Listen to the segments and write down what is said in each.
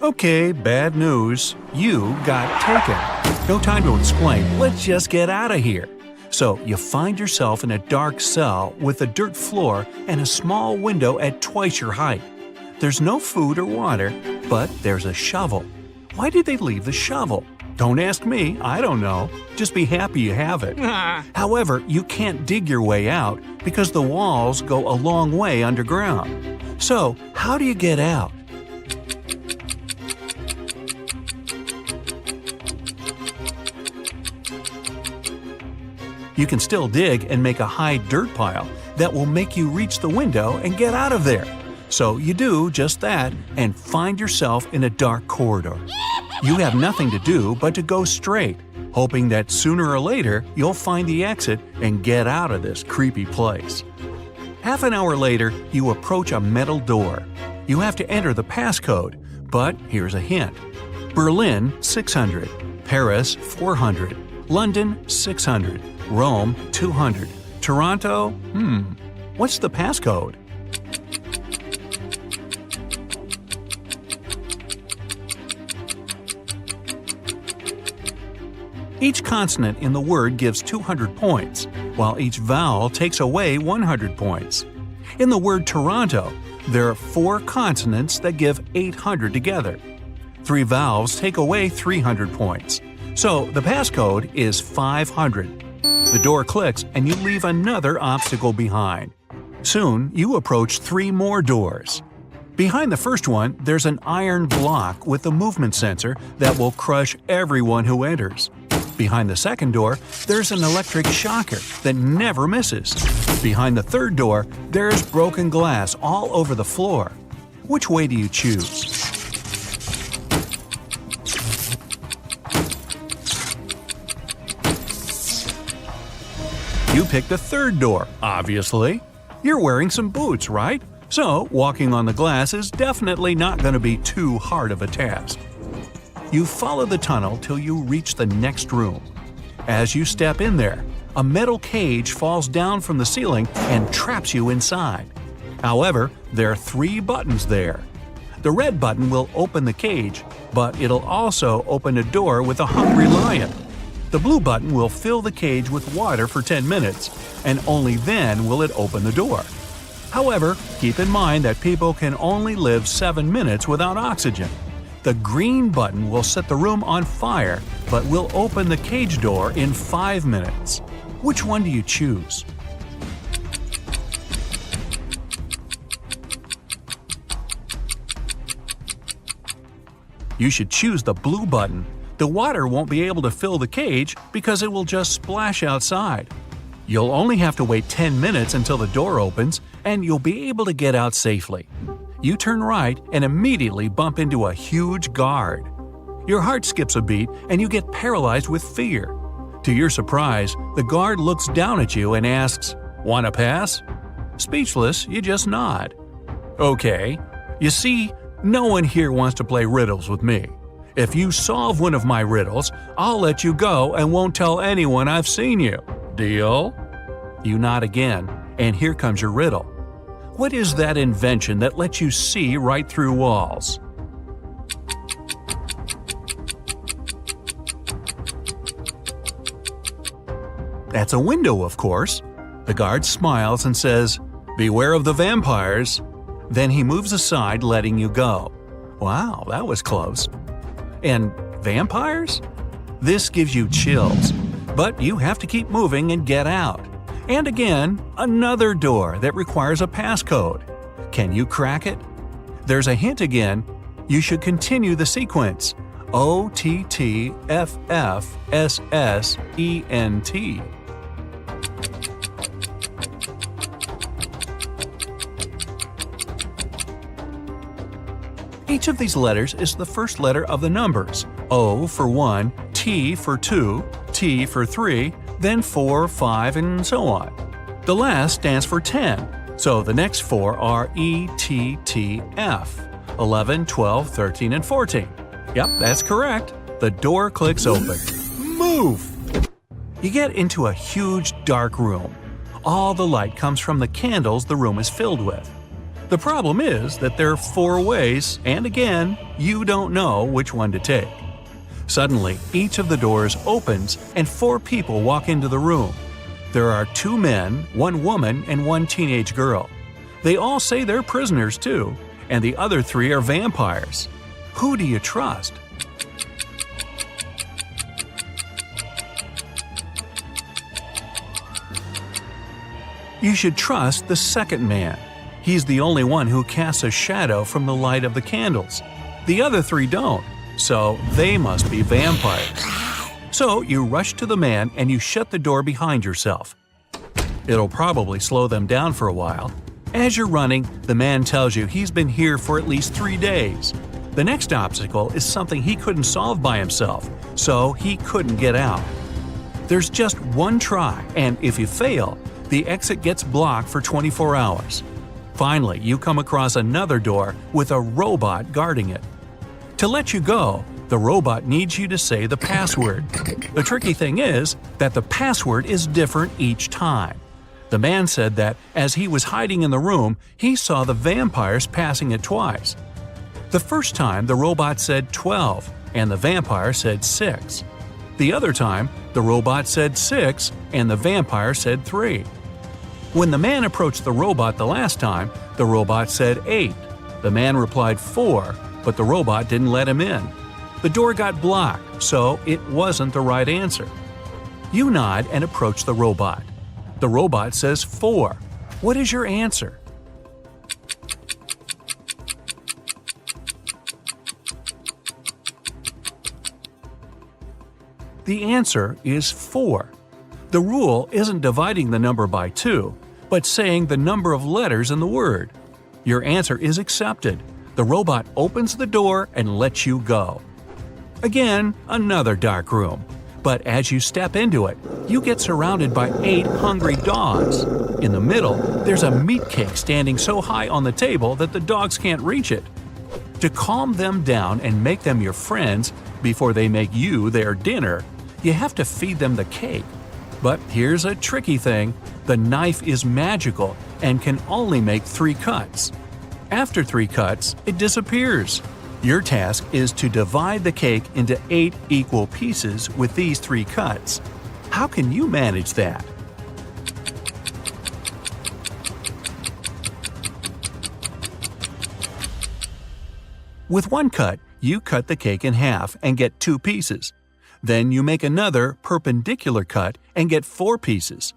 Okay, bad news. You got taken. No time to explain. Let's just get out of here. So you find yourself in a dark cell with a dirt floor and a small window at twice your height. There's no food or water, but there's a shovel. Why did they leave the shovel? Don't ask me, I don't know. Just be happy you have it. However, you can't dig your way out because the walls go a long way underground. So, how do you get out? You can still dig and make a high dirt pile that will make you reach the window and get out of there. So you do just that and find yourself in a dark corridor. You have nothing to do but to go straight, hoping that sooner or later you'll find the exit and get out of this creepy place. Half an hour later, you approach a metal door. You have to enter the passcode, but here's a hint. Berlin, 600. Paris, 400. London, 600. Rome, 200. Toronto, what's the passcode? Each consonant in the word gives 200 points, while each vowel takes away 100 points. In the word Toronto, there are 4 consonants that give 800 together. 3 vowels take away 300 points. So the passcode is 500. The door clicks and you leave another obstacle behind. Soon, you approach 3 more doors. Behind the first one, there's an iron block with a movement sensor that will crush everyone who enters. Behind the second door, there's an electric shocker that never misses. Behind the third door, there's broken glass all over the floor. Which way do you choose? You pick the third door, obviously. You're wearing some boots, right? So, walking on the glass is definitely not going to be too hard of a task. You follow the tunnel till you reach the next room. As you step in there, a metal cage falls down from the ceiling and traps you inside. However, there are 3 buttons there. The red button will open the cage, but it'll also open a door with a hungry lion. The blue button will fill the cage with water for 10 minutes, and only then will it open the door. However, keep in mind that people can only live 7 minutes without oxygen. The green button will set the room on fire, but will open the cage door in 5 minutes. Which one do you choose? You should choose the blue button. The water won't be able to fill the cage because it will just splash outside. You'll only have to wait 10 minutes until the door opens, and you'll be able to get out safely. You turn right and immediately bump into a huge guard. Your heart skips a beat and you get paralyzed with fear. To your surprise, the guard looks down at you and asks, "Want to pass?" Speechless, you just nod. Okay. You see, no one here wants to play riddles with me. If you solve one of my riddles, I'll let you go and won't tell anyone I've seen you. Deal? You nod again, and here comes your riddle. What is that invention that lets you see right through walls? That's a window, of course. The guard smiles and says, "Beware of the vampires." Then he moves aside, letting you go. Wow, that was close. And vampires? This gives you chills, but you have to keep moving and get out. And again, another door that requires a passcode. Can you crack it? There's a hint again. You should continue the sequence. OTTFFSSENT. Each of these letters is the first letter of the numbers. O for 1, T for 2, T for 3, then 4, 5, and so on. The last stands for 10, so the next 4 are E, T, T, F, 11, 12, 13, and 14. Yep, that's correct. The door clicks open. Move! You get into a huge dark room. All the light comes from the candles the room is filled with. The problem is that there are 4 ways, and again, you don't know which one to take. Suddenly, each of the doors opens and 4 people walk into the room. There are 2 men, 1 woman, and 1 teenage girl. They all say they're prisoners too, and the other 3 are vampires. Who do you trust? You should trust the second man. He's the only one who casts a shadow from the light of the candles. The other 3 don't, so they must be vampires. So you rush to the man and you shut the door behind yourself. It'll probably slow them down for a while. As you're running, the man tells you he's been here for at least 3 days. The next obstacle is something he couldn't solve by himself, so he couldn't get out. There's just one try, and if you fail, the exit gets blocked for 24 hours. Finally, you come across another door with a robot guarding it. To let you go, the robot needs you to say the password. The tricky thing is that the password is different each time. The man said that as he was hiding in the room, he saw the vampires passing it twice. The first time, the robot said 12, and the vampire said 6. The other time, the robot said 6, and the vampire said 3. When the man approached the robot the last time, the robot said 8. The man replied 4, but the robot didn't let him in. The door got blocked, so it wasn't the right answer. You nod and approach the robot. The robot says 4. What is your answer? The answer is 4. The rule isn't dividing the number by 2, but saying the number of letters in the word. Your answer is accepted. The robot opens the door and lets you go. Again, another dark room. But as you step into it, you get surrounded by 8 hungry dogs. In the middle, there's a meat cake standing so high on the table that the dogs can't reach it. To calm them down and make them your friends before they make you their dinner, you have to feed them the cake. But here's a tricky thing. The knife is magical and can only make 3 cuts. After 3 cuts, it disappears. Your task is to divide the cake into 8 equal pieces with these 3 cuts. How can you manage that? With 1 cut, you cut the cake in half and get 2 pieces. Then you make another perpendicular cut and get 4 pieces.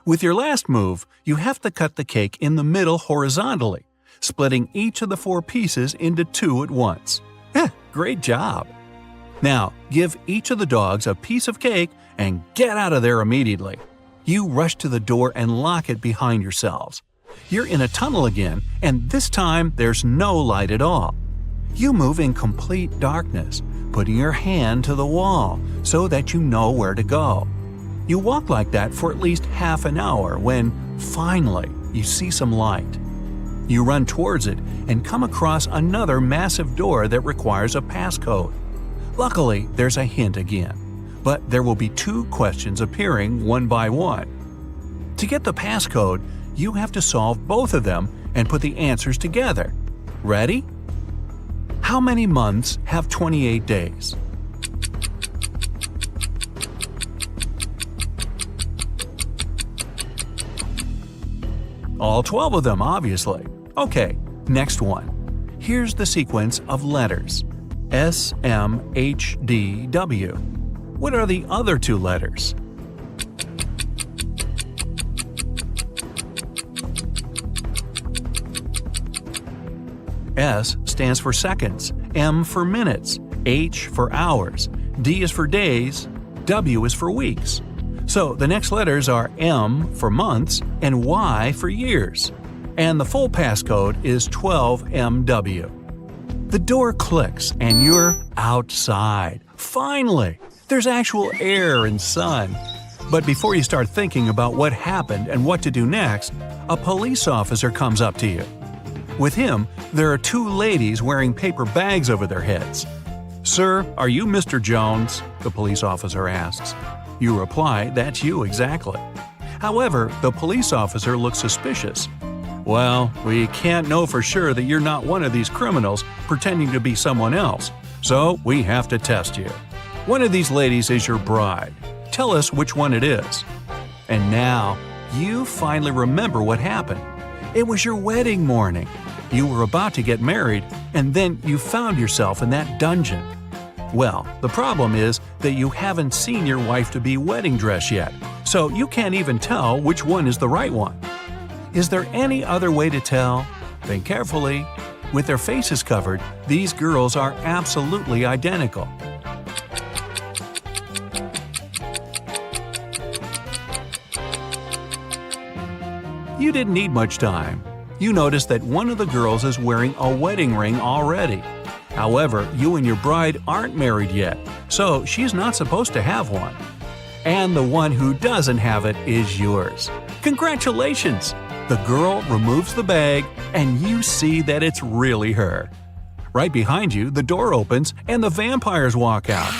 With your last move, you have to cut the cake in the middle horizontally, splitting each of the 4 pieces into 2 at once. Great job! Now, give each of the dogs a piece of cake and get out of there immediately. You rush to the door and lock it behind yourselves. You're in a tunnel again, and this time there's no light at all. You move in complete darkness, putting your hand to the wall so that you know where to go. You walk like that for at least half an hour when, finally, you see some light. You run towards it and come across another massive door that requires a passcode. Luckily, there's a hint again, but there will be 2 questions appearing one by one. To get the passcode, you have to solve both of them and put the answers together. Ready? How many months have 28 days? All 12 of them, obviously. Okay, next one. Here's the sequence of letters. S, M, H, D, W. What are the other 2 letters? S stands for seconds, M for minutes, H for hours, D is for days, W is for weeks. So the next letters are M for months and Y for years. And the full passcode is 12MW. The door clicks and you're outside. Finally! There's actual air and sun. But before you start thinking about what happened and what to do next, a police officer comes up to you. With him, there are 2 ladies wearing paper bags over their heads. "Sir, are you Mr. Jones?" the police officer asks. You reply, "That's you exactly." However, the police officer looks suspicious. Well, we can't know for sure that you're not one of these criminals pretending to be someone else, so we have to test you. One of these ladies is your bride. Tell us which one it is. And now, you finally remember what happened. It was your wedding morning. You were about to get married, and then you found yourself in that dungeon. Well, the problem is that you haven't seen your wife-to-be wedding dress yet, so you can't even tell which one is the right one. Is there any other way to tell? Think carefully. With their faces covered, these girls are absolutely identical. You didn't need much time. You noticed that one of the girls is wearing a wedding ring already. However, you and your bride aren't married yet, so she's not supposed to have one. And the one who doesn't have it is yours. Congratulations! The girl removes the bag, and you see that it's really her. Right behind you, the door opens and the vampires walk out.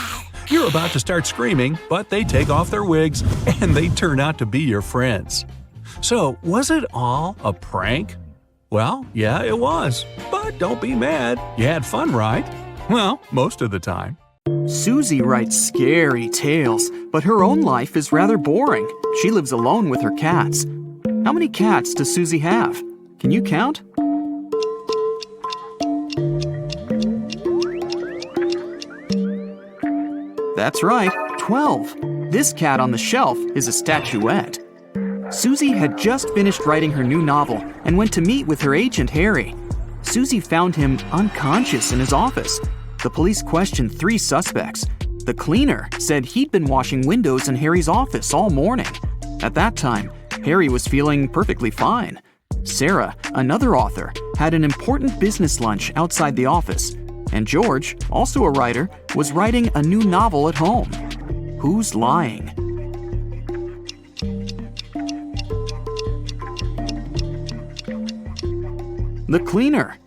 You're about to start screaming, but they take off their wigs and they turn out to be your friends. So, was it all a prank? Well, yeah, it was. But don't be mad. You had fun, right? Well, most of the time. Susie writes scary tales, but her own life is rather boring. She lives alone with her cats. How many cats does Susie have? Can you count? That's right, 12. This cat on the shelf is a statuette. Susie had just finished writing her new novel and went to meet with her agent, Harry. Susie found him unconscious in his office. The police questioned 3 suspects. The cleaner said he'd been washing windows in Harry's office all morning. At that time, Harry was feeling perfectly fine. Sarah, another author, had an important business lunch outside the office. And George, also a writer, was writing a new novel at home. Who's lying? The cleaner.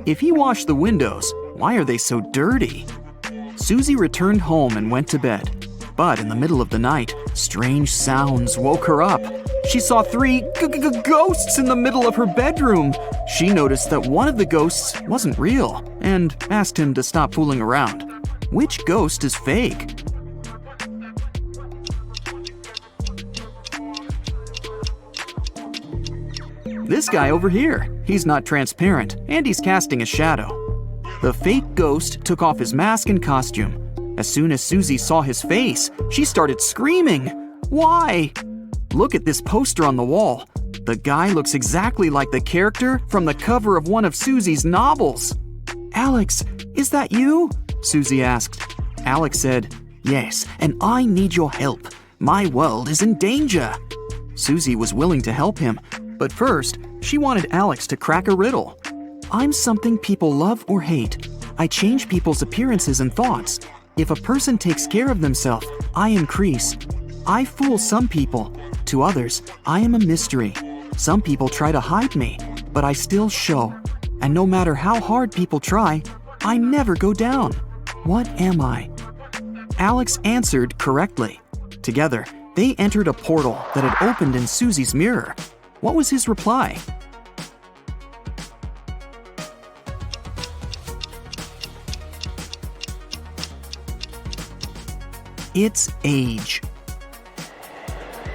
If he washed the windows, why are they so dirty? Susie returned home and went to bed. But in the middle of the night, strange sounds woke her up. She saw 3 ghosts in the middle of her bedroom. She noticed that one of the ghosts wasn't real and asked him to stop fooling around. Which ghost is fake? This guy over here. He's not transparent, and he's casting a shadow. The fake ghost took off his mask and costume. As soon as Susie saw his face, she started screaming. Why? Look at this poster on the wall. The guy looks exactly like the character from the cover of one of Susie's novels. Alex, is that you? Susie asked. Alex said, Yes, and I need your help. My world is in danger. Susie was willing to help him, but first, she wanted Alex to crack a riddle. I'm something people love or hate. I change people's appearances and thoughts. If a person takes care of themselves, I increase. I fool some people. To others, I am a mystery. Some people try to hide me, but I still show. And no matter how hard people try, I never go down. What am I? Alex answered correctly. Together, they entered a portal that had opened in Susie's mirror. What was his reply? It's age.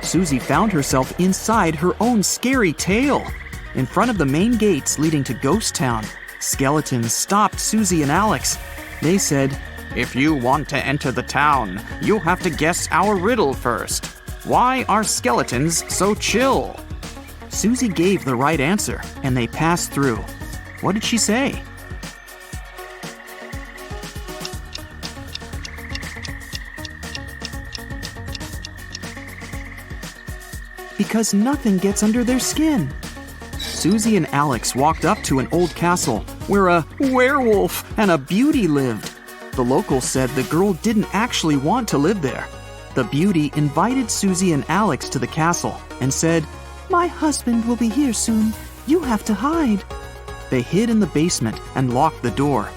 Susie found herself inside her own scary tale. In front of the main gates leading to Ghost Town, skeletons stopped Susie and Alex. They said, If you want to enter the town, you have to guess our riddle first. Why are skeletons so chill? Susie gave the right answer, and they passed through. What did she say? Because nothing gets under their skin. Susie and Alex walked up to an old castle where a werewolf and a beauty lived. The locals said the girl didn't actually want to live there. The beauty invited Susie and Alex to the castle and said, My husband will be here soon. You have to hide. They hid in the basement and locked the door.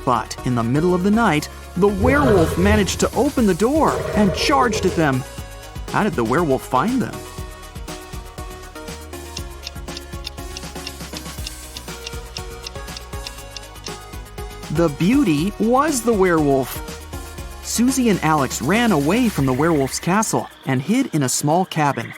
But in the middle of the night, the werewolf managed to open the door and charged at them. How did the werewolf find them? The beauty was the werewolf. Susie and Alex ran away from the werewolf's castle and hid in a small cabin.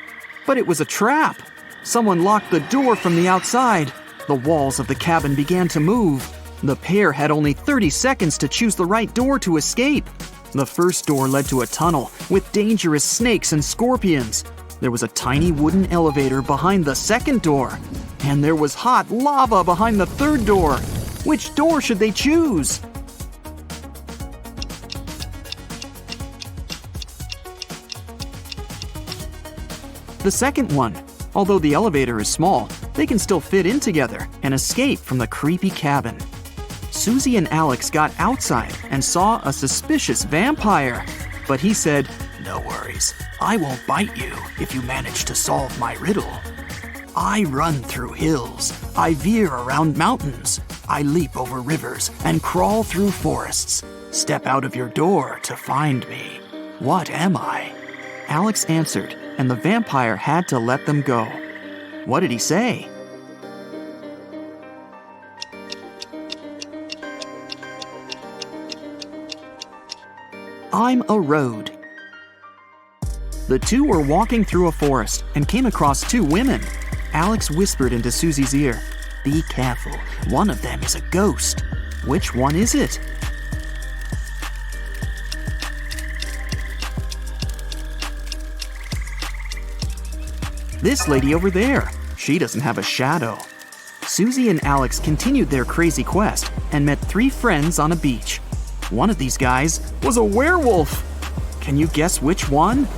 But it was a trap. Someone locked the door from the outside. The walls of the cabin began to move. The pair had only 30 seconds to choose the right door to escape. The first door led to a tunnel with dangerous snakes and scorpions. There was a tiny wooden elevator behind the second door. And there was hot lava behind the third door. Which door should they choose? The second one. Although the elevator is small, they can still fit in together and escape from the creepy cabin. Susie and Alex got outside and saw a suspicious vampire. But he said, "No worries, I won't bite you if you manage to solve my riddle. I run through hills, I veer around mountains, I leap over rivers and crawl through forests. Step out of your door to find me. What am I?" Alex answered, and the vampire had to let them go. What did he say? I'm a road. The two were walking through a forest and came across two women. Alex whispered into Susie's ear, "Be careful, one of them is a ghost. Which one is it?" This lady over there. She doesn't have a shadow. Susie and Alex continued their crazy quest and met three friends on a beach. One of these guys was a werewolf. Can you guess which one?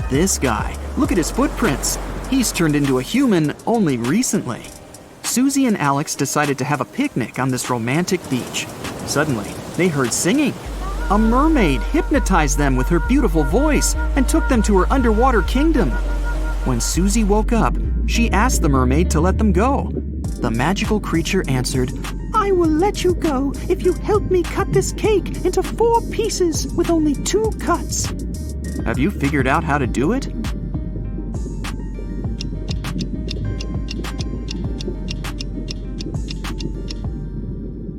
This guy. Look at his footprints. He's turned into a human only recently. Susie and Alex decided to have a picnic on this romantic beach. Suddenly, they heard singing. A mermaid hypnotized them with her beautiful voice and took them to her underwater kingdom. When Susie woke up, she asked the mermaid to let them go. The magical creature answered, "I will let you go if you help me cut this cake into 4 pieces with only 2 cuts." Have you figured out how to do it?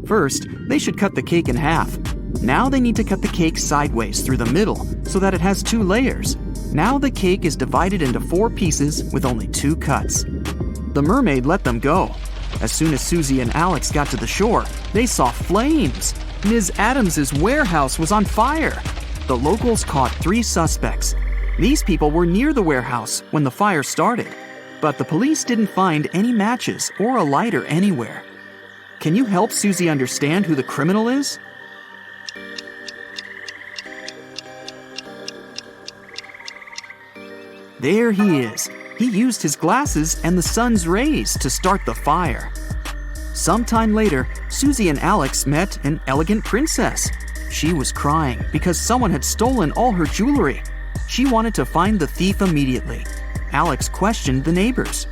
First, they should cut the cake in half. Now they need to cut the cake sideways through the middle so that it has 2 layers. Now the cake is divided into 4 pieces with only 2 cuts. The mermaid let them go. As soon as Susie and Alex got to the shore, they saw flames. Ms. Adams's warehouse was on fire. The locals caught 3 suspects. These people were near the warehouse when the fire started, but the police didn't find any matches or a lighter anywhere. Can you help Susie understand who the criminal is? There he is. He used his glasses and the sun's rays to start the fire. Sometime later, Susie and Alex met an elegant princess. She was crying because someone had stolen all her jewelry. She wanted to find the thief immediately. Alex questioned the neighbors.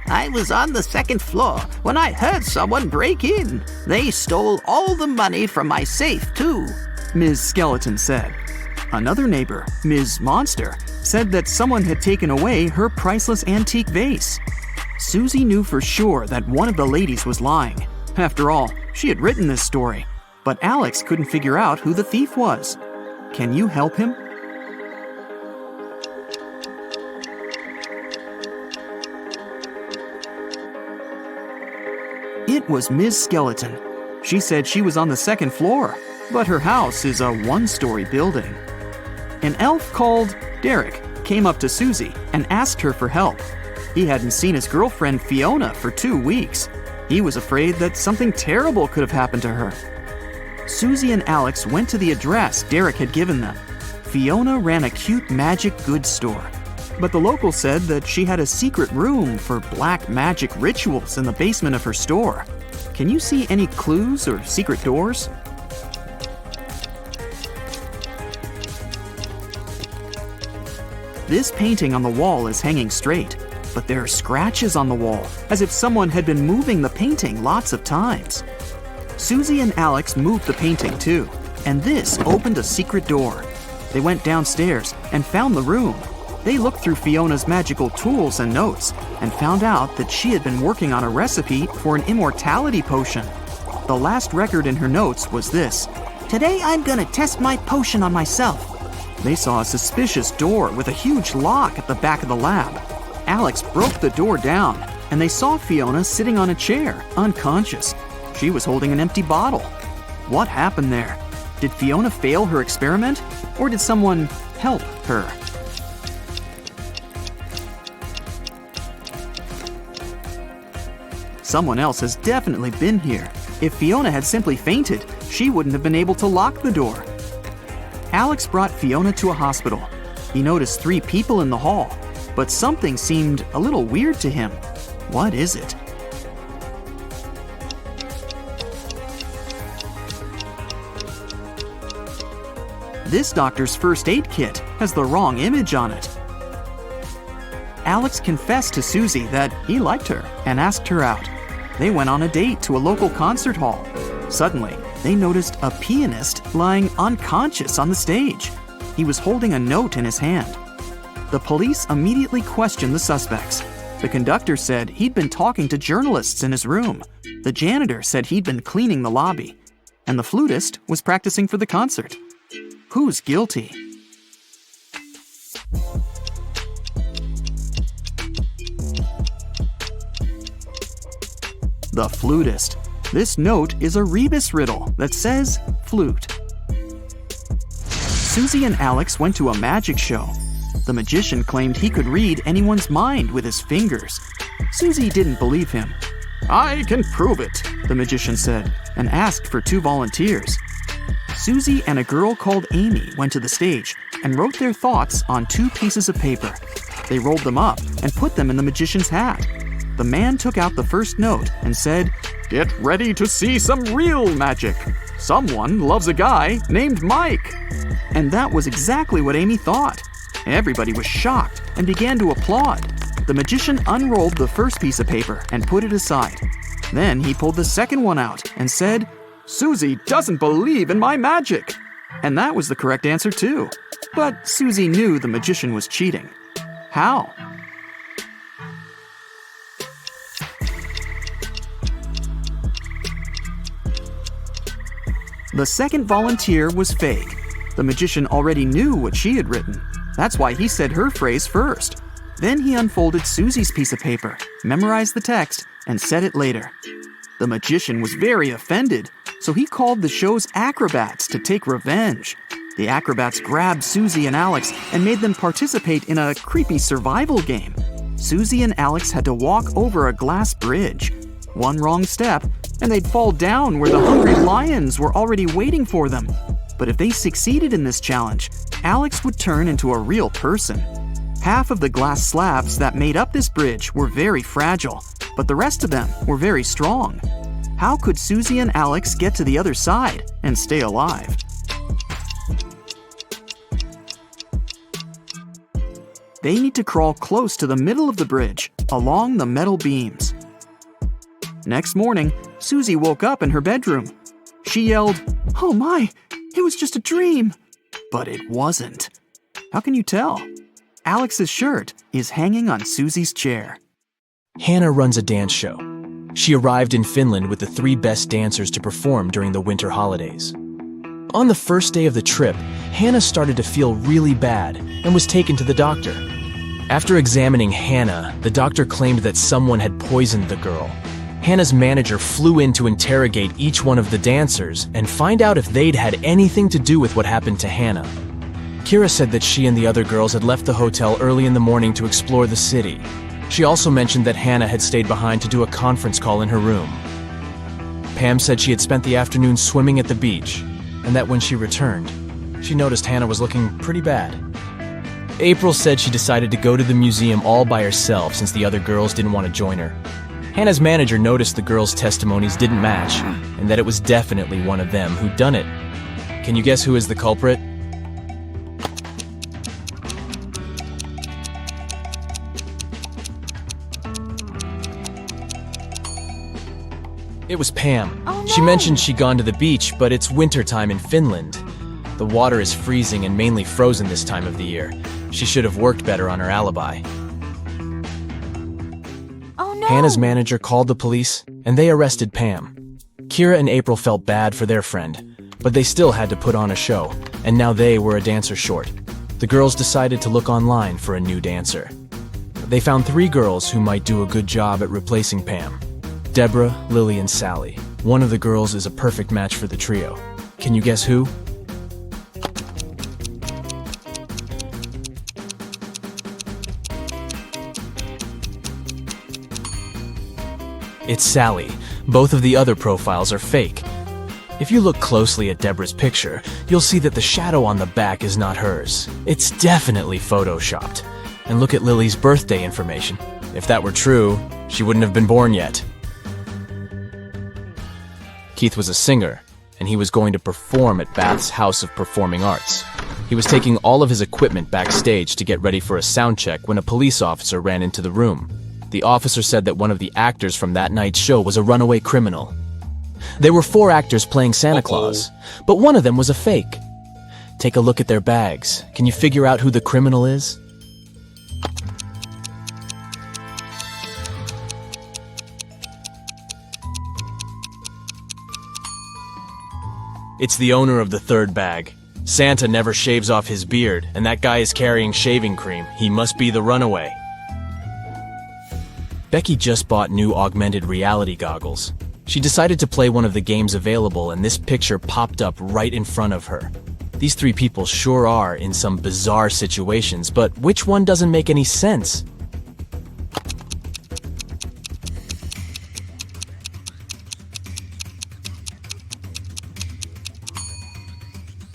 "I was on the 2nd floor when I heard someone break in. They stole all the money from my safe, too," Ms. Skeleton said. Another neighbor, Ms. Monster, said that someone had taken away her priceless antique vase. Susie knew for sure that one of the ladies was lying. After all, she had written this story. But Alex couldn't figure out who the thief was. Can you help him? It was Ms. Skeleton. She said she was on the 2nd floor, but her house is a 1-story building. An elf called Derek came up to Susie and asked her for help. He hadn't seen his girlfriend Fiona for 2 weeks. He was afraid that something terrible could have happened to her. Susie and Alex went to the address Derek had given them. Fiona ran a cute magic goods store, but the locals said that she had a secret room for black magic rituals in the basement of her store. Can you see any clues or secret doors? This painting on the wall is hanging straight, but there are scratches on the wall, as if someone had been moving the painting lots of times. Susie and Alex moved the painting too, and this opened a secret door. They went downstairs and found the room. They looked through Fiona's magical tools and notes and found out that she had been working on a recipe for an immortality potion. The last record in her notes was this: Today I'm gonna test my potion on myself. They saw a suspicious door with a huge lock at the back of the lab. Alex broke the door down, and they saw Fiona sitting on a chair, unconscious. She was holding an empty bottle. What happened there? Did Fiona fail her experiment, or did someone help her? Someone else has definitely been here. If Fiona had simply fainted, she wouldn't have been able to lock the door. Alex brought Fiona to a hospital. He noticed 3 people in the hall, but something seemed a little weird to him. What is it? This doctor's first aid kit has the wrong image on it. Alex confessed to Susie that he liked her and asked her out. They went on a date to a local concert hall. Suddenly, they noticed a pianist lying unconscious on the stage. He was holding a note in his hand. The police immediately questioned the suspects. The conductor said he'd been talking to journalists in his room. The janitor said he'd been cleaning the lobby. And the flutist was practicing for the concert. Who's guilty? The flutist. This note is a rebus riddle that says flute. Susie and Alex went to a magic show. The magician claimed he could read anyone's mind with his fingers. Susie didn't believe him. "I can prove it," the magician said, and asked for 2 volunteers. Susie and a girl called Amy went to the stage and wrote their thoughts on 2 pieces of paper. They rolled them up and put them in the magician's hat. The man took out the first note and said, "Get ready to see some real magic. Someone loves a guy named Mike." And that was exactly what Amy thought. Everybody was shocked and began to applaud. The magician unrolled the first piece of paper and put it aside. Then he pulled the second one out and said, "Susie doesn't believe in my magic." And that was the correct answer too. But Susie knew the magician was cheating. How? The second volunteer was fake. The magician already knew what she had written. That's why he said her phrase first. Then he unfolded Susie's piece of paper, memorized the text, and said it later. The magician was very offended, so he called the show's acrobats to take revenge. The acrobats grabbed Susie and Alex and made them participate in a creepy survival game. Susie and Alex had to walk over a glass bridge. One wrong step, and they'd fall down where the hungry lions were already waiting for them. But if they succeeded in this challenge, Alex would turn into a real person. Half of the glass slabs that made up this bridge were very fragile, but the rest of them were very strong. How could Susie and Alex get to the other side and stay alive? They need to crawl close to the middle of the bridge, along the metal beams. Next morning, Susie woke up in her bedroom. She yelled, "Oh my, it was just a dream." But it wasn't. How can you tell? Alex's shirt is hanging on Susie's chair. Hannah runs a dance show. She arrived in Finland with the 3 best dancers to perform during the winter holidays. On the first day of the trip, Hannah started to feel really bad and was taken to the doctor. After examining Hannah, the doctor claimed that someone had poisoned the girl. Hannah's manager flew in to interrogate each one of the dancers and find out if they'd had anything to do with what happened to Hannah. Kira said that she and the other girls had left the hotel early in the morning to explore the city. She also mentioned that Hannah had stayed behind to do a conference call in her room. Pam said she had spent the afternoon swimming at the beach, and that when she returned, she noticed Hannah was looking pretty bad. April said she decided to go to the museum all by herself since the other girls didn't want to join her. Hannah's manager noticed the girls' testimonies didn't match, and that it was definitely one of them who'd done it. Can you guess who is the culprit? It was Pam. Oh, no. She mentioned she'd gone to the beach, but it's wintertime in Finland. The water is freezing and mainly frozen this time of the year. She should have worked better on her alibi. Oh no! Hannah's manager called the police, and they arrested Pam. Kira and April felt bad for their friend, but they still had to put on a show, and now they were a dancer short. The girls decided to look online for a new dancer. They found 3 girls who might do a good job at replacing Pam: Deborah, Lily, and Sally. One of the girls is a perfect match for the trio. Can you guess who? It's Sally. Both of the other profiles are fake. If you look closely at Deborah's picture, you'll see that the shadow on the back is not hers. It's definitely photoshopped. And look at Lily's birthday information. If that were true, she wouldn't have been born yet. Keith was a singer, and he was going to perform at Bath's House of Performing Arts. He was taking all of his equipment backstage to get ready for a sound check when a police officer ran into the room. The officer said that one of the actors from that night's show was a runaway criminal. There were 4 actors playing Santa Claus, but one of them was a fake. Take a look at their bags. Can you figure out who the criminal is? It's the owner of the 3rd bag. Santa never shaves off his beard, and that guy is carrying shaving cream. He must be the runaway. Becky just bought new augmented reality goggles. She decided to play one of the games available, and this picture popped up right in front of her. These 3 people sure are in some bizarre situations, but which one doesn't make any sense?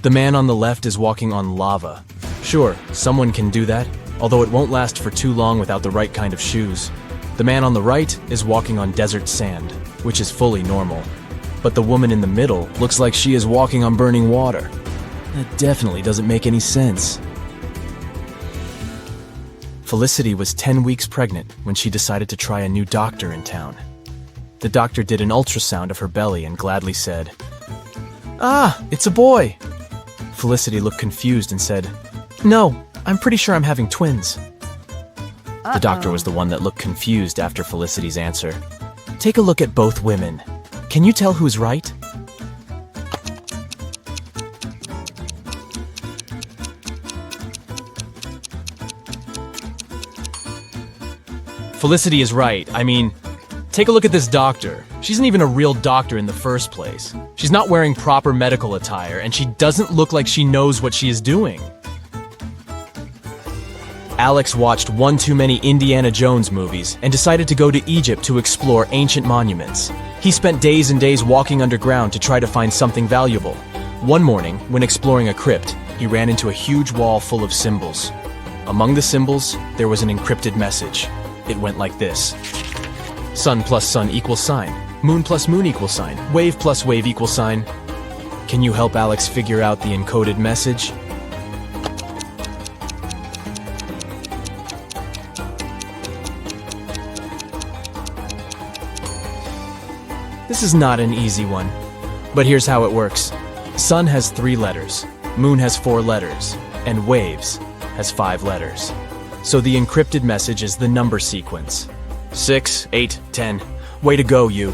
The man on the left is walking on lava. Sure, someone can do that, although it won't last for too long without the right kind of shoes. The man on the right is walking on desert sand, which is fully normal. But the woman in the middle looks like she is walking on burning water. That definitely doesn't make any sense. Felicity was 10 weeks pregnant when she decided to try a new doctor in town. The doctor did an ultrasound of her belly and gladly said, "Ah, it's a boy." Felicity looked confused and said, "No, I'm pretty sure I'm having twins." The doctor was the one that looked confused after Felicity's answer. Take a look at both women. Can you tell who's right? Felicity is right. I mean, take a look at this doctor. She isn't even a real doctor in the first place. She's not wearing proper medical attire, and she doesn't look like she knows what she is doing. Alex watched one too many Indiana Jones movies and decided to go to Egypt to explore ancient monuments. He spent days and days walking underground to try to find something valuable. One morning, when exploring a crypt, he ran into a huge wall full of symbols. Among the symbols, there was an encrypted message. It went like this: sun plus sun equals sign, moon plus moon equals sign, wave plus wave equals sign. Can you help Alex figure out the encoded message? This is not an easy one, but here's how it works. Sun has 3 letters, moon has 4 letters, and waves has 5 letters. So the encrypted message is the number sequence. 6, 8, 10. Way to go, you.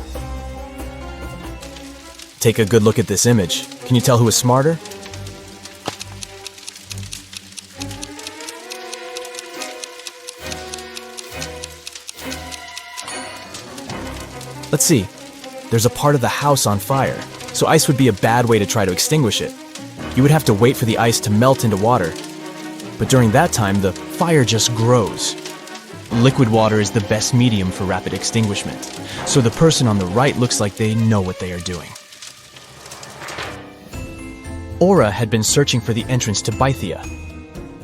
Take a good look at this image. Can you tell who is smarter? Let's see. There's a part of the house on fire, so ice would be a bad way to try to extinguish it. You would have to wait for the ice to melt into water. But during that time, the fire just grows. Liquid water is the best medium for rapid extinguishment, so the person on the right looks like they know what they are doing. Aura had been searching for the entrance to Bythia,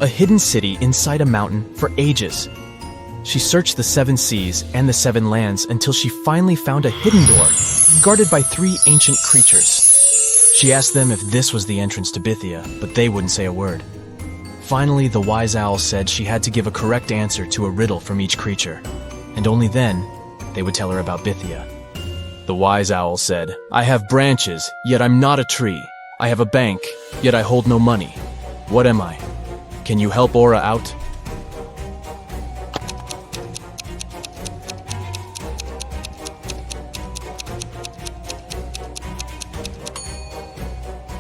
a hidden city inside a mountain, for ages. She searched the 7 seas and the 7 lands until she finally found a hidden door, guarded by 3 ancient creatures. She asked them if this was the entrance to Bythia, but they wouldn't say a word. Finally, the wise owl said she had to give a correct answer to a riddle from each creature, and only then they would tell her about Bythia. The wise owl said, "I have branches, yet I'm not a tree. I have a bank, yet I hold no money. What am I?" Can you help Aura out?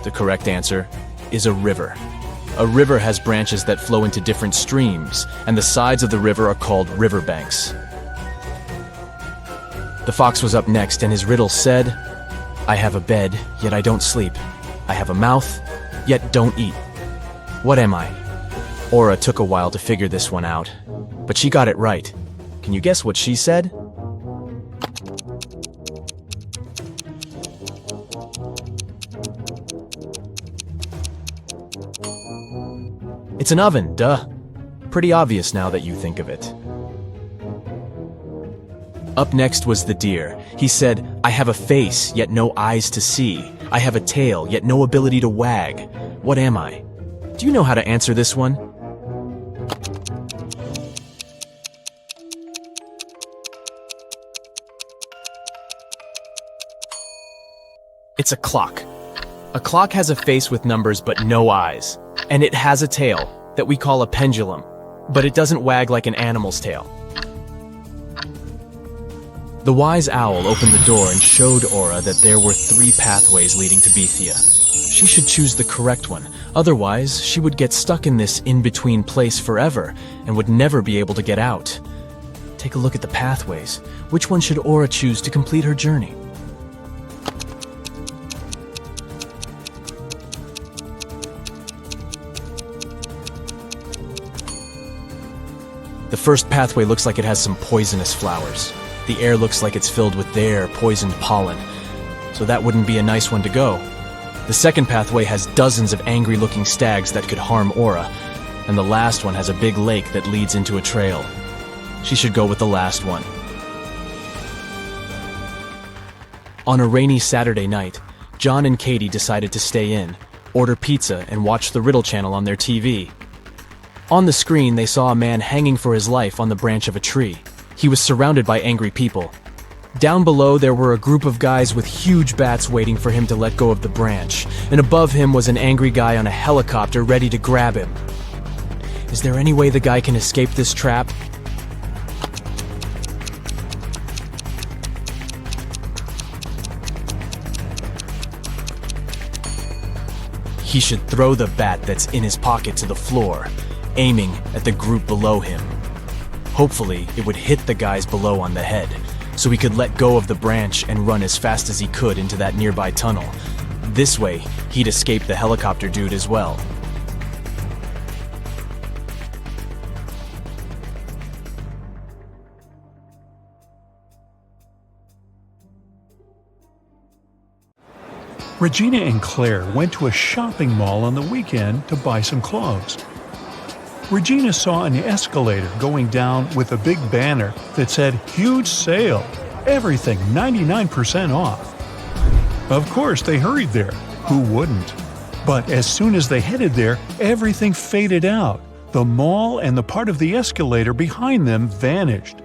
The correct answer is a river. A river has branches that flow into different streams, and the sides of the river are called riverbanks. The fox was up next, and his riddle said, I have a bed, yet I don't sleep. I have a mouth, yet don't eat. What am I? Aura took a while to figure this one out, but she got it right. Can you guess what she said? It's an oven, duh. Pretty obvious now that you think of it. Up next was the deer. He said, I have a face, yet no eyes to see. I have a tail, yet no ability to wag. What am I? Do you know how to answer this one? It's a clock. A clock has a face with numbers but no eyes. And it has a tail that we call a pendulum, but it doesn't wag like an animal's tail. The wise owl opened the door and showed Aura that there were 3 pathways leading to Bethia. She should choose the correct one, otherwise she would get stuck in this in-between place forever and would never be able to get out. Take a look at the pathways. Which one should Aura choose to complete her journey? The first pathway looks like it has some poisonous flowers. The air looks like it's filled with their poisoned pollen, so that wouldn't be a nice one to go. The second pathway has dozens of angry-looking stags that could harm Aura, and the last one has a big lake that leads into a trail. She should go with the last one. On a rainy Saturday night, John and Katie decided to stay in, order pizza, and watch the Riddle channel on their TV. On the screen, they saw a man hanging for his life on the branch of a tree. He was surrounded by angry people. Down below, there were a group of guys with huge bats waiting for him to let go of the branch, and above him was an angry guy on a helicopter ready to grab him. Is there any way the guy can escape this trap? He should throw the bat that's in his pocket to the floor, aiming at the group below him. Hopefully, it would hit the guys below on the head, so he could let go of the branch and run as fast as he could into that nearby tunnel. This way, he'd escape the helicopter dude as well. Regina and Claire went to a shopping mall on the weekend to buy some clothes. Regina saw an escalator going down with a big banner that said, "Huge sale! Everything 99% off!" Of course, they hurried there. Who wouldn't? But as soon as they headed there, everything faded out. The mall and the part of the escalator behind them vanished.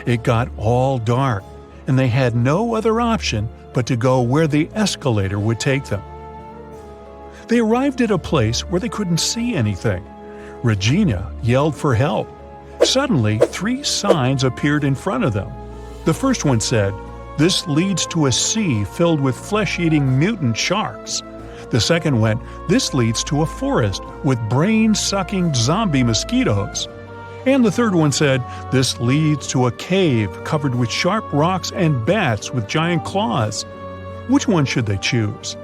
It got all dark, and they had no other option but to go where the escalator would take them. They arrived at a place where they couldn't see anything. Regina yelled for help. Suddenly, 3 signs appeared in front of them. The first one said, "This leads to a sea filled with flesh-eating mutant sharks." The second went, "This leads to a forest with brain-sucking zombie mosquitoes." And the third one said, "This leads to a cave covered with sharp rocks and bats with giant claws." Which one should they choose?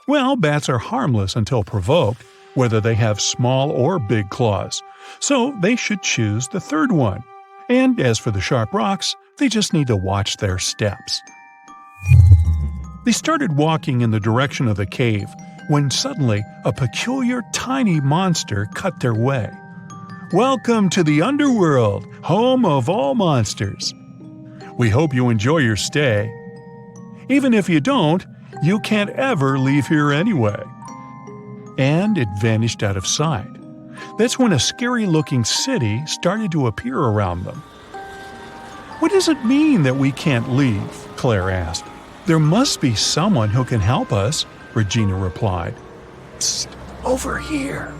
Well, bats are harmless until provoked, whether they have small or big claws, so they should choose the third one. And as for the sharp rocks, they just need to watch their steps. They started walking in the direction of the cave when suddenly a peculiar tiny monster cut their way. Welcome to the underworld, home of all monsters. We hope you enjoy your stay. Even if you don't, you can't ever leave here anyway. And it vanished out of sight. That's when a scary-looking city started to appear around them. "What does it mean that we can't leave?" Claire asked. There must be someone who can help us, Regina replied. Psst, over here,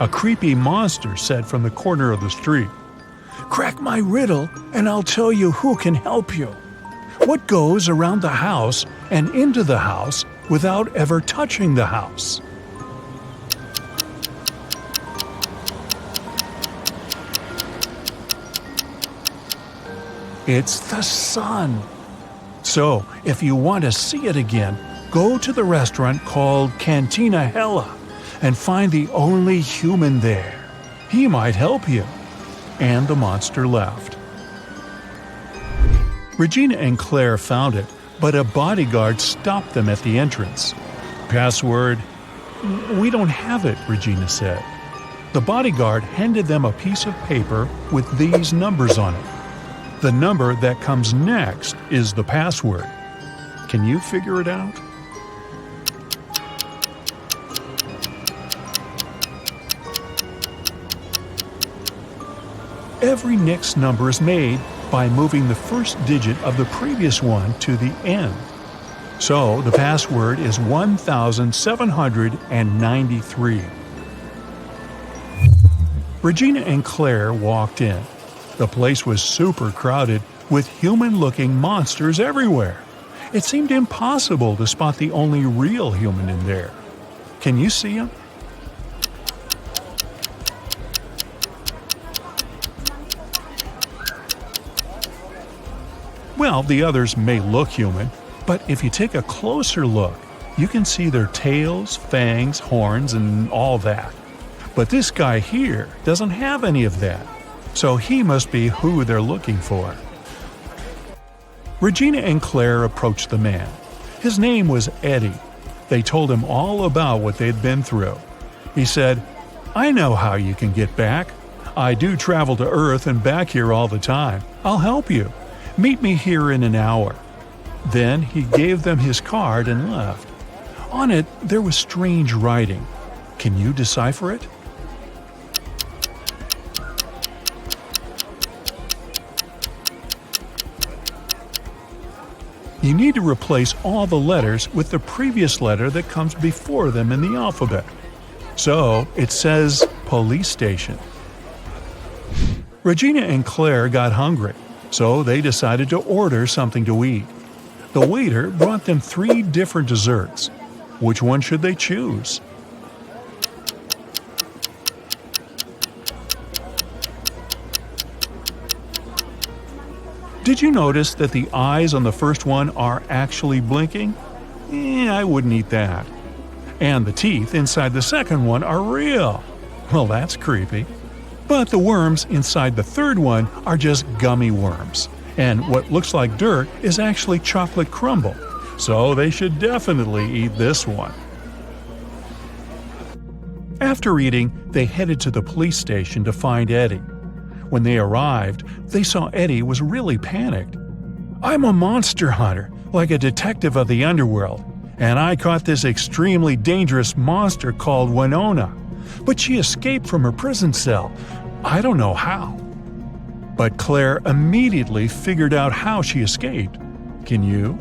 a creepy monster said from the corner of the street. Crack my riddle and I'll tell you who can help you. What goes around the house and into the house without ever touching the house? It's the sun. So, if you want to see it again, go to the restaurant called Cantina Hella and find the only human there. He might help you. And the monster left. Regina and Claire found it, but a bodyguard stopped them at the entrance. Password? We don't have it, Regina said. The bodyguard handed them a piece of paper with these numbers on it. The number that comes next is the password. Can you figure it out? Every next number is made by moving the first digit of the previous one to the end. So the password is 1793. Regina and Claire walked in. The place was super crowded with human-looking monsters everywhere. It seemed impossible to spot the only real human in there. Can you see him? Well, the others may look human, but if you take a closer look, you can see their tails, fangs, horns, and all that. But this guy here doesn't have any of that, so he must be who they're looking for. Regina and Claire approached the man. His name was Eddie. They told him all about what they'd been through. He said, "I know how you can get back. I do travel to Earth and back here all the time. I'll help you. Meet me here in an hour." Then he gave them his card and left. On it, there was strange writing. Can you decipher it? You need to replace all the letters with the previous letter that comes before them in the alphabet. So it says police station. Regina and Claire got hungry, so they decided to order something to eat. The waiter brought them 3 different desserts. Which one should they choose? Did you notice that the eyes on the first one are actually blinking? I wouldn't eat that. And the teeth inside the second one are real. Well, that's creepy. But the worms inside the third one are just gummy worms. And what looks like dirt is actually chocolate crumble. So they should definitely eat this one. After eating, they headed to the police station to find Eddie. When they arrived, they saw Eddie was really panicked. "I'm a monster hunter, like a detective of the underworld, and I caught this extremely dangerous monster called Winona. But she escaped from her prison cell. I don't know how." But Claire immediately figured out how she escaped. Can you?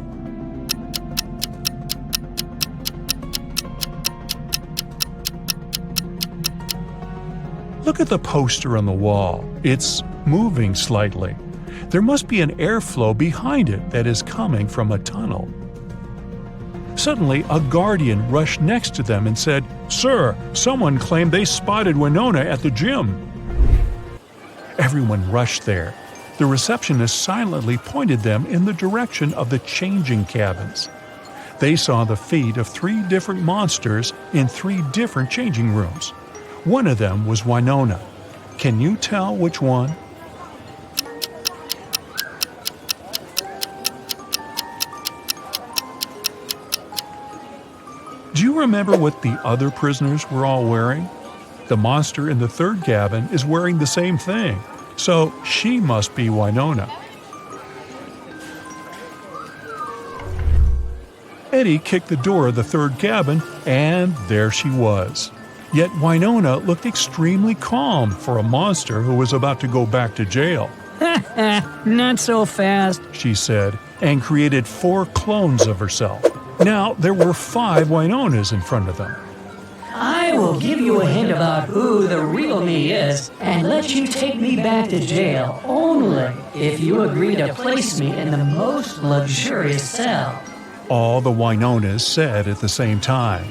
Look at the poster on the wall. It's moving slightly. There must be an airflow behind it that is coming from a tunnel. Suddenly, a guardian rushed next to them and said, "Sir, someone claimed they spotted Winona at the gym." Everyone rushed there. The receptionist silently pointed them in the direction of the changing cabins. They saw the feet of 3 different monsters in 3 different changing rooms. One of them was Winona. Can you tell which one? Do you remember what the other prisoners were all wearing? The monster in the third cabin is wearing the same thing, so she must be Winona. Eddie kicked the door of the third cabin, and there she was. Yet Winona looked extremely calm for a monster who was about to go back to jail. Not so fast. she said, and created 4 clones of herself. Now there were 5 Winonas in front of them. I will give you a hint about who the real me is and let you take me back to jail only if you agree to place me in the most luxurious cell. All the Winonas said at the same time.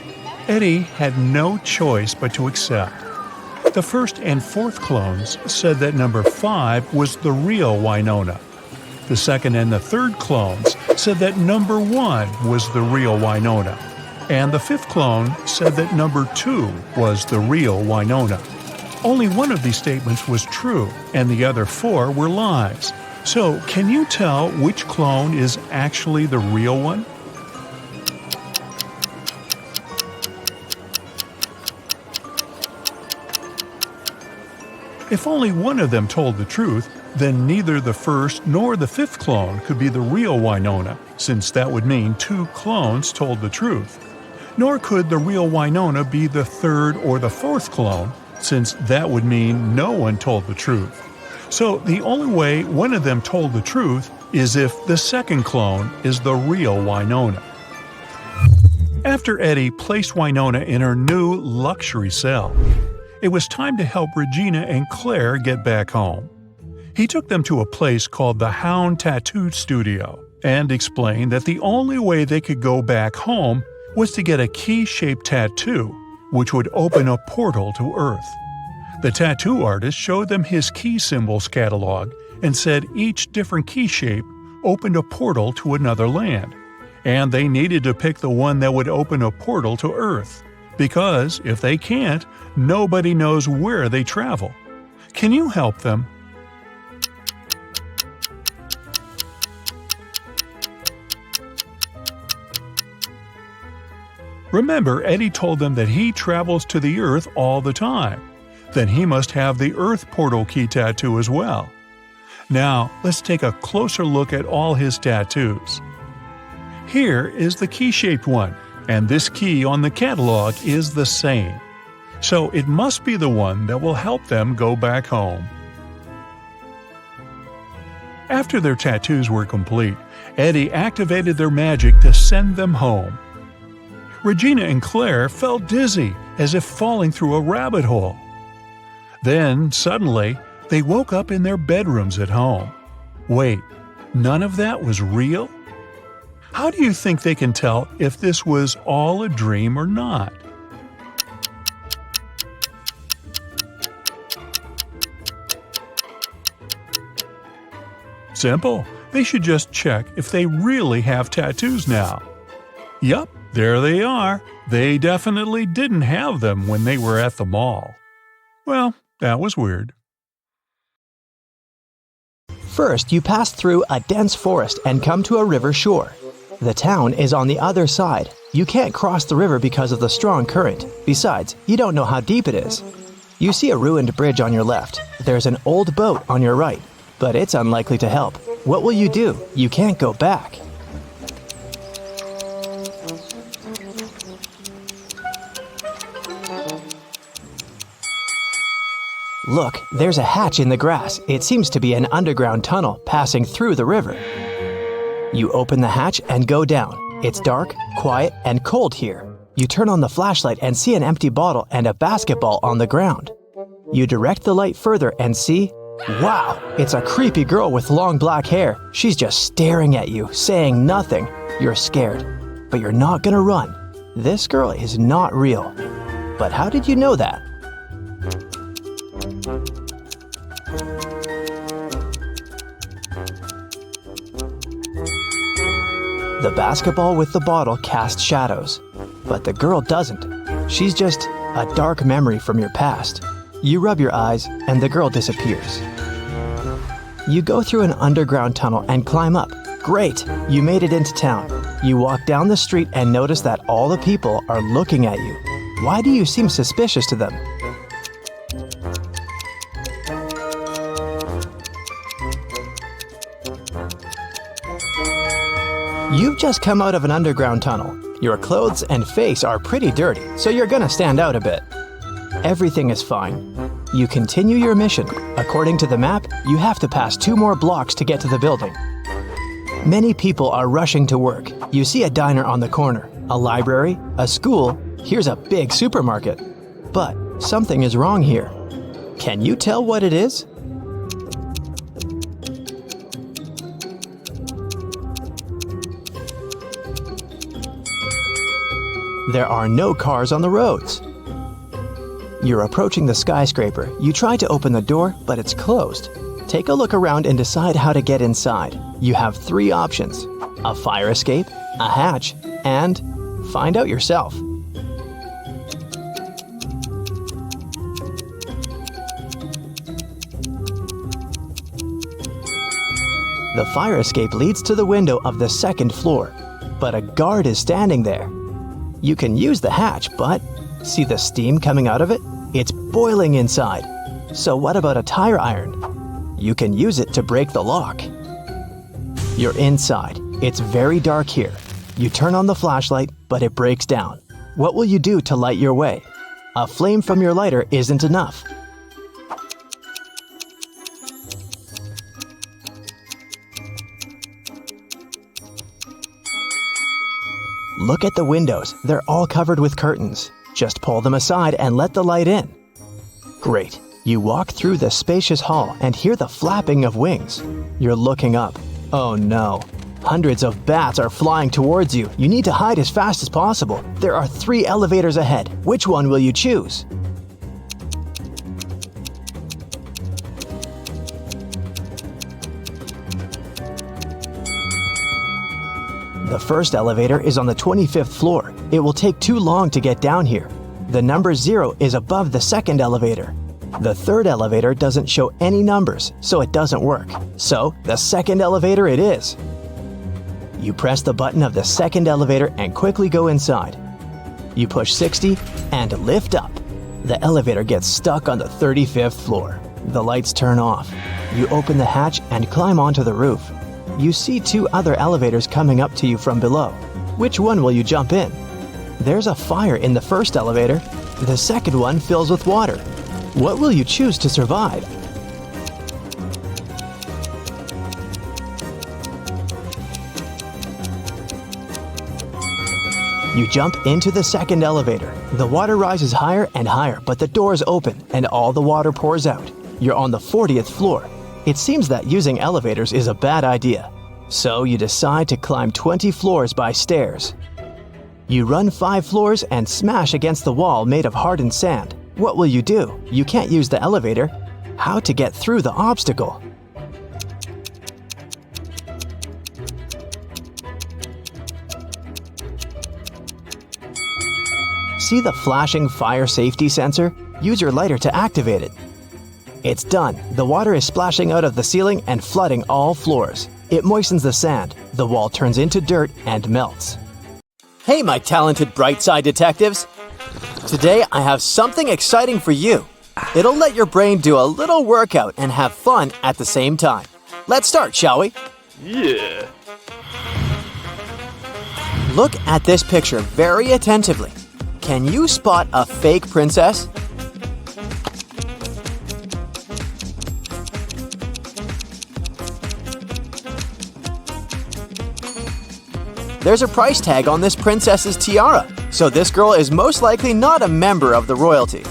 Eddie had no choice but to accept. The 1st and 4th clones said that number 5 was the real Winona. The 2nd and the 3rd clones said that number 1 was the real Winona. And the 5th clone said that number 2 was the real Winona. Only one of these statements was true, and the other 4 were lies. So, can you tell which clone is actually the real one? If only one of them told the truth, then neither the 1st nor the 5th clone could be the real Winona, since that would mean 2 clones told the truth. Nor could the real Winona be the 3rd or the 4th clone, since that would mean no one told the truth. So the only way one of them told the truth is if the 2nd clone is the real Winona. After Eddie placed Winona in her new luxury cell, it was time to help Regina and Claire get back home. He took them to a place called the Hound Tattoo Studio and explained that the only way they could go back home was to get a key-shaped tattoo, which would open a portal to Earth. The tattoo artist showed them his key symbols catalog and said each different key shape opened a portal to another land, and they needed to pick the one that would open a portal to Earth. Because if they can't, nobody knows where they travel. Can you help them? Remember, Eddie told them that he travels to the Earth all the time. Then he must have the Earth portal key tattoo as well. Now, let's take a closer look at all his tattoos. Here is the key-shaped one, and this key on the catalog is the same. So it must be the one that will help them go back home. After their tattoos were complete, Eddie activated their magic to send them home. Regina and Claire felt dizzy, as if falling through a rabbit hole. Then, suddenly, they woke up in their bedrooms at home. Wait, none of that was real? How do you think they can tell if this was all a dream or not? Simple. They should just check if they really have tattoos now. Yup, there they are. They definitely didn't have them when they were at the mall. Well, that was weird. First, you pass through a dense forest and come to a river shore. The town is on the other side. You can't cross the river because of the strong current. Besides, you don't know how deep it is. You see a ruined bridge on your left. There's an old boat on your right, but it's unlikely to help. What will you do? You can't go back. Look, there's a hatch in the grass. It seems to be an underground tunnel passing through the river. You open the hatch and go down. It's dark, quiet, and cold here. You turn on the flashlight and see an empty bottle and a basketball on the ground. You direct the light further and see, wow, it's a creepy girl with long black hair. She's just staring at you, saying nothing. You're scared, but you're not gonna run. This girl is not real. But how did you know that? The basketball with the bottle casts shadows, but the girl doesn't. She's just a dark memory from your past. You rub your eyes, and the girl disappears. You go through an underground tunnel and climb up. Great! You made it into town. You walk down the street and notice that all the people are looking at you. Why do you seem suspicious to them? You've just come out of an underground tunnel. Your clothes and face are pretty dirty, so you're gonna stand out a bit. Everything is fine. You continue your mission. According to the map, you have to pass 2 more blocks to get to the building. Many people are rushing to work. You see a diner on the corner, a library, a school, here's a big supermarket. But something is wrong here. Can you tell what it is? There are no cars on the roads. You're approaching the skyscraper. You try to open the door, but it's closed. Take a look around and decide how to get inside. You have 3 options: a fire escape, a hatch, and find out yourself. The fire escape leads to the window of the 2nd floor, but a guard is standing there. You can use the hatch, but see the steam coming out of it? It's boiling inside. So what about a tire iron? You can use it to break the lock. You're inside. It's very dark here. You turn on the flashlight, but it breaks down. What will you do to light your way? A flame from your lighter isn't enough. Look at the windows. They're all covered with curtains. Just pull them aside and let the light in. Great. You walk through the spacious hall and hear the flapping of wings. You're looking up. Oh no. Hundreds of bats are flying towards you. You need to hide as fast as possible. There are 3 elevators ahead. Which one will you choose? The first elevator is on the 25th floor. It will take too long to get down here. The number 0 is above the 2nd elevator. The 3rd elevator doesn't show any numbers, so it doesn't work. So, the 2nd elevator it is. You press the button of the 2nd elevator and quickly go inside. You push 60 and lift up. The elevator gets stuck on the 35th floor. The lights turn off. You open the hatch and climb onto the roof. You see 2 other elevators coming up to you from below. Which one will you jump in? There's a fire in the 1st elevator. The 2nd one fills with water. What will you choose to survive? You jump into the 2nd elevator. The water rises higher and higher, but the doors open and all the water pours out. You're on the 40th floor. It seems that using elevators is a bad idea. So you decide to climb 20 floors by stairs. You run 5 floors and smash against the wall made of hardened sand. What will you do? You can't use the elevator. How to get through the obstacle? See the flashing fire safety sensor? Use your lighter to activate it. It's done. The water is splashing out of the ceiling and flooding all floors. It moistens the sand. The wall turns into dirt and melts. Hey, my talented Brightside detectives! Today I have something exciting for you. It'll let your brain do a little workout and have fun at the same time. Let's start, shall we? Yeah. Look at this picture very attentively. Can you spot a fake princess? There's a price tag on this princess's tiara, so this girl is most likely not a member of the royalty.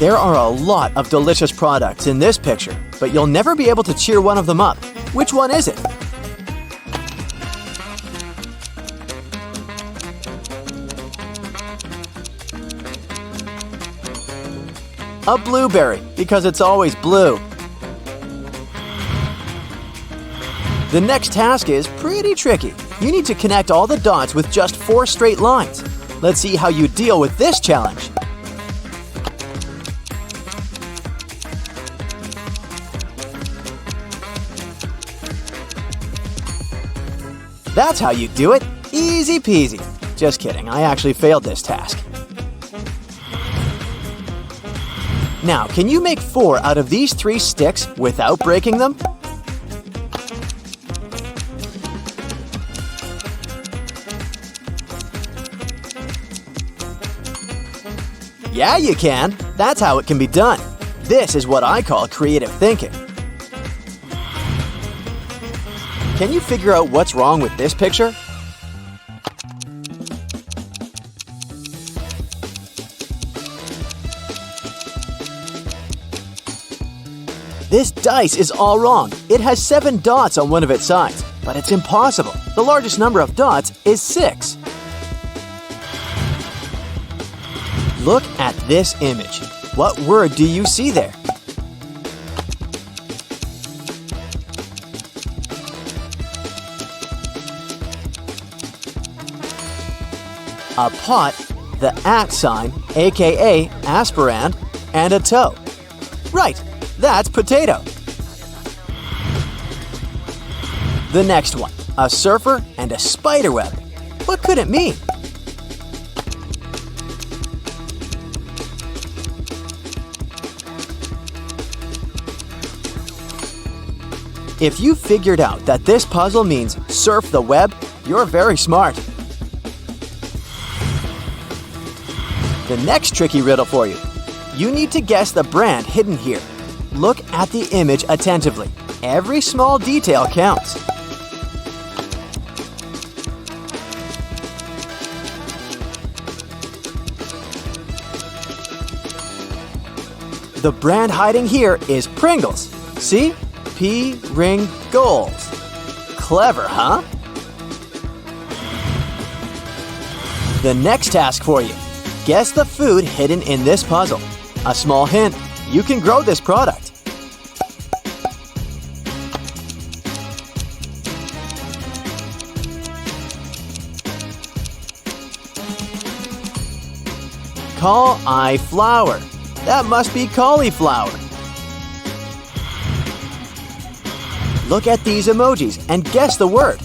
There are a lot of delicious products in this picture, but you'll never be able to cheer one of them up. Which one is it? A blueberry, because it's always blue. The next task is pretty tricky. You need to connect all the dots with just 4 straight lines. Let's see how you deal with this challenge. That's how you do it. Easy peasy. Just kidding, I actually failed this task. Now, can you make 4 out of these 3 sticks without breaking them? Yeah, you can. That's how it can be done. This is what I call creative thinking. Can you figure out what's wrong with this picture? This dice is all wrong. It has 7 dots on one of its sides, but it's impossible. The largest number of dots is 6. Look at this image. What word do you see there? A pot, the @ sign, aka aspirand, and a toe. Right, that's potato. The next one, a surfer and a spider web. What could it mean? If you figured out that this puzzle means surf the web, you're very smart. The next tricky riddle for you. You need to guess the brand hidden here. Look at the image attentively. Every small detail counts. The brand hiding here is Pringles. See? P-ring-goals. Clever, huh? The next task for you. Guess the food hidden in this puzzle. A small hint, you can grow this product. Cauliflower. That must be cauliflower. Look at these emojis and guess the word.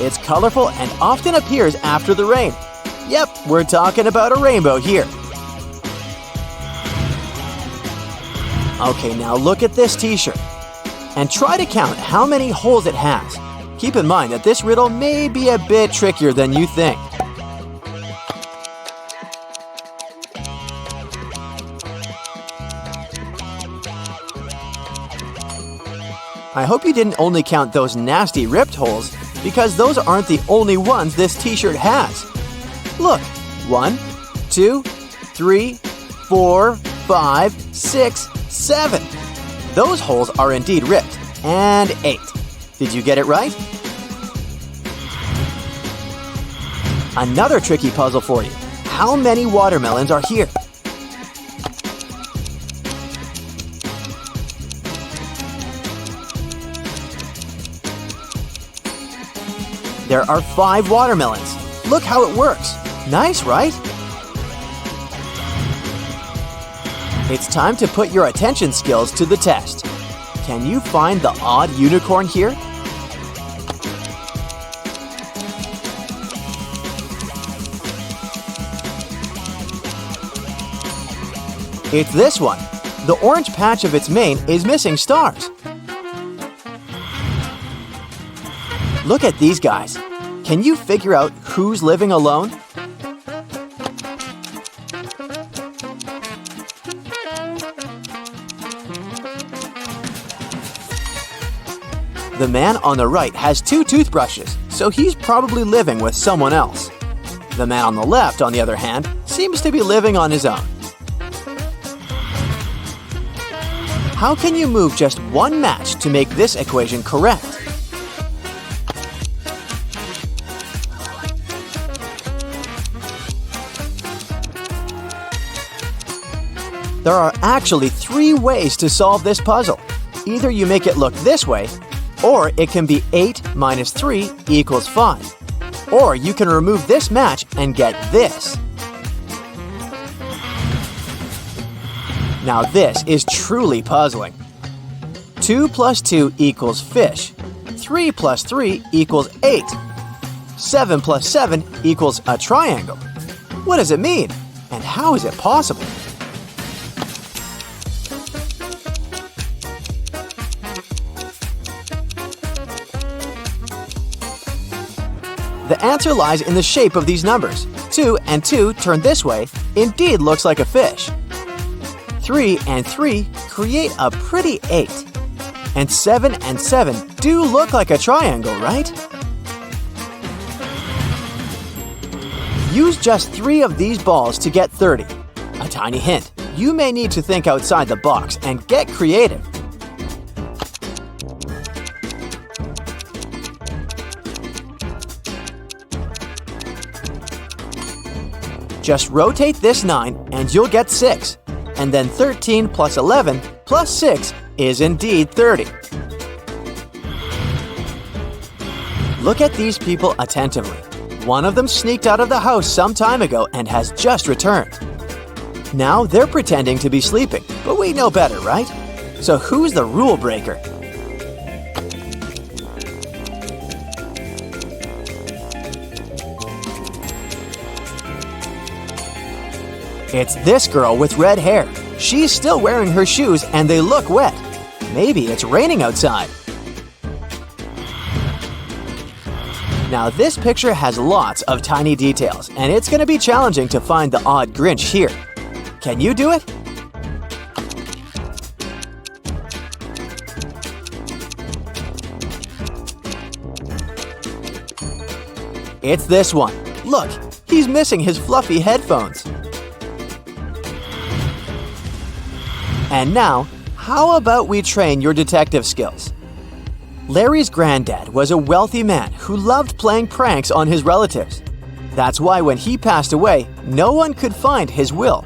It's colorful and often appears after the rain. Yep, we're talking about a rainbow here. Okay, now look at this t-shirt and try to count how many holes it has. Keep in mind that this riddle may be a bit trickier than you think. I hope you didn't only count those nasty ripped holes, because those aren't the only ones this t-shirt has. Look, 1, 2, 3, 4, 5, 6, 7. Those holes are indeed ripped, and 8. Did you get it right? Another tricky puzzle for you. How many watermelons are here? There are 5 watermelons. Look how it works. Nice, right? It's time to put your attention skills to the test. Can you find the odd unicorn here? It's this one. The orange patch of its mane is missing stars. Look at these guys. Can you figure out who's living alone? The man on the right has 2 toothbrushes, so he's probably living with someone else. The man on the left, on the other hand, seems to be living on his own. How can you move just one match to make this equation correct? There are actually 3 ways to solve this puzzle. Either you make it look this way, or it can be 8 minus 3 equals 5. Or you can remove this match and get this. Now this is truly puzzling. 2 plus 2 equals fish. 3 plus 3 equals 8. 7 plus 7 equals a triangle. What does it mean? And how is it possible? The answer lies in the shape of these numbers. 2 and 2 turned this way indeed looks like a fish. 3 and 3 create a pretty 8. And 7 and 7 do look like a triangle, right? Use just 3 of these balls to get 30. A tiny hint, you may need to think outside the box and get creative. Just rotate this 9 and you'll get 6. And then 13 plus 11 plus 6 is indeed 30. Look at these people attentively. One of them sneaked out of the house some time ago and has just returned. Now they're pretending to be sleeping, but we know better, right? So who's the rule breaker? It's this girl with red hair. She's still wearing her shoes and they look wet. Maybe it's raining outside. Now this picture has lots of tiny details and it's going to be challenging to find the odd Grinch here. Can you do it? It's this one. Look, he's missing his fluffy headphones. And now, how about we train your detective skills? Larry's granddad was a wealthy man who loved playing pranks on his relatives. That's why when he passed away, no one could find his will.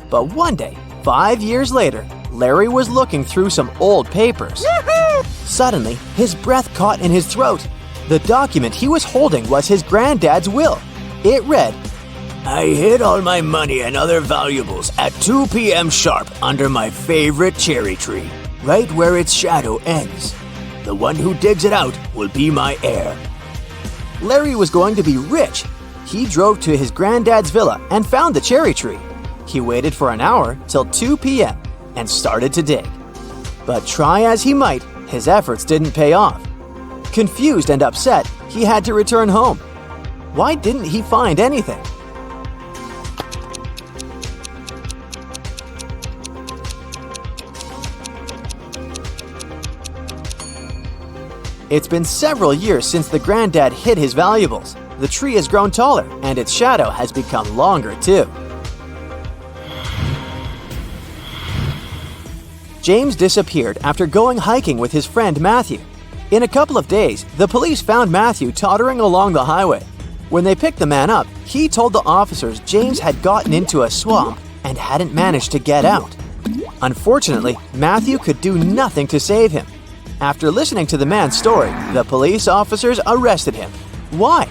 But one day, 5 years later, Larry was looking through some old papers. Suddenly, his breath caught in his throat. The document he was holding was his granddad's will. It read, "I hid all my money and other valuables at 2 p.m. sharp under my favorite cherry tree, right where its shadow ends. The one who digs it out will be my heir." Larry was going to be rich. He drove to his granddad's villa and found the cherry tree. He waited for an hour till 2 p.m. and started to dig. But try as he might, his efforts didn't pay off. Confused and upset, he had to return home. Why didn't he find anything? It's been several years since the granddad hid his valuables. The tree has grown taller and its shadow has become longer too. James disappeared after going hiking with his friend Matthew. In a couple of days, the police found Matthew tottering along the highway. When they picked the man up, he told the officers James had gotten into a swamp and hadn't managed to get out. Unfortunately, Matthew could do nothing to save him. After listening to the man's story, the police officers arrested him. Why?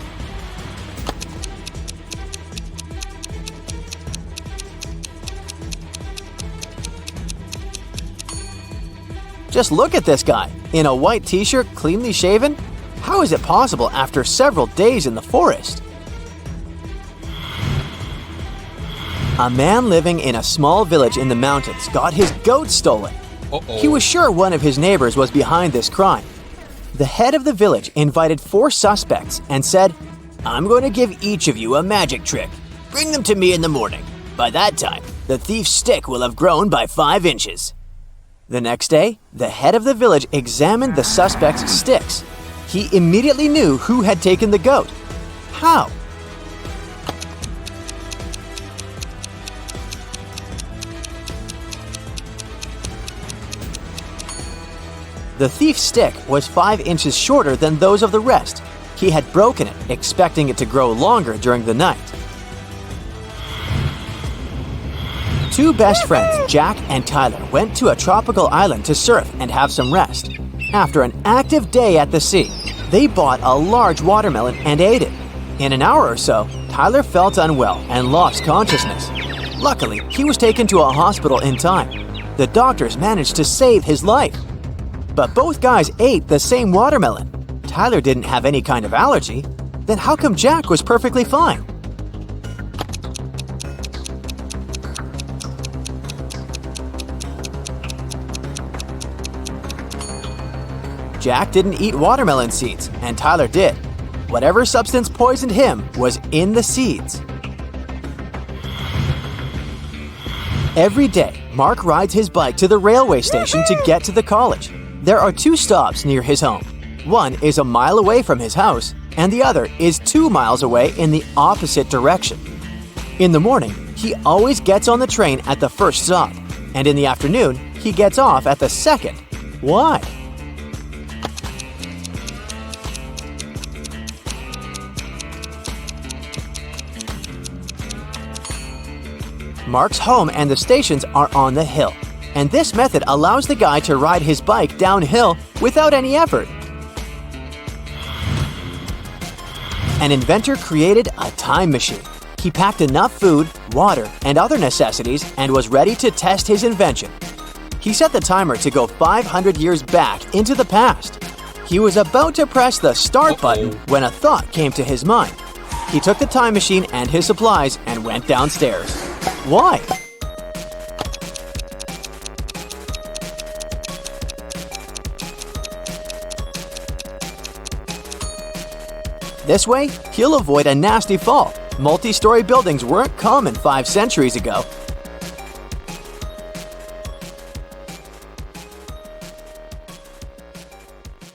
Just look at this guy, in a white t-shirt, cleanly shaven. How is it possible after several days in the forest? A man living in a small village in the mountains got his goat stolen. He was sure one of his neighbors was behind this crime. The head of the village invited 4 suspects and said, "I'm going to give each of you a magic trick. Bring them to me in the morning. By that time, the thief's stick will have grown by 5 inches." The next day, the head of the village examined the suspects' sticks. He immediately knew who had taken the goat. How? The thief's stick was 5 inches shorter than those of the rest. He had broken it, expecting it to grow longer during the night. 2 best friends, Jack and Tyler, went to a tropical island to surf and have some rest. After an active day at the sea, they bought a large watermelon and ate it. In an hour or so, Tyler felt unwell and lost consciousness. Luckily, he was taken to a hospital in time. The doctors managed to save his life. But both guys ate the same watermelon. Tyler didn't have any kind of allergy. Then how come Jack was perfectly fine? Jack didn't eat watermelon seeds, and Tyler did. Whatever substance poisoned him was in the seeds. Every day, Mark rides his bike to the railway station to get to the college. There are 2 stops near his home. One is a mile away from his house, and the other is 2 miles away in the opposite direction. In the morning, he always gets on the train at the first stop, and in the afternoon, he gets off at the second. Why? Mark's home and the stations are on the hill, and this method allows the guy to ride his bike downhill without any effort. An inventor created a time machine. He packed enough food, water, and other necessities and was ready to test his invention. He set the timer to go 500 years back into the past. He was about to press the start button when a thought came to his mind. He took the time machine and his supplies and went downstairs. Why? This way, he'll avoid a nasty fall. Multi-story buildings weren't common 5 centuries ago,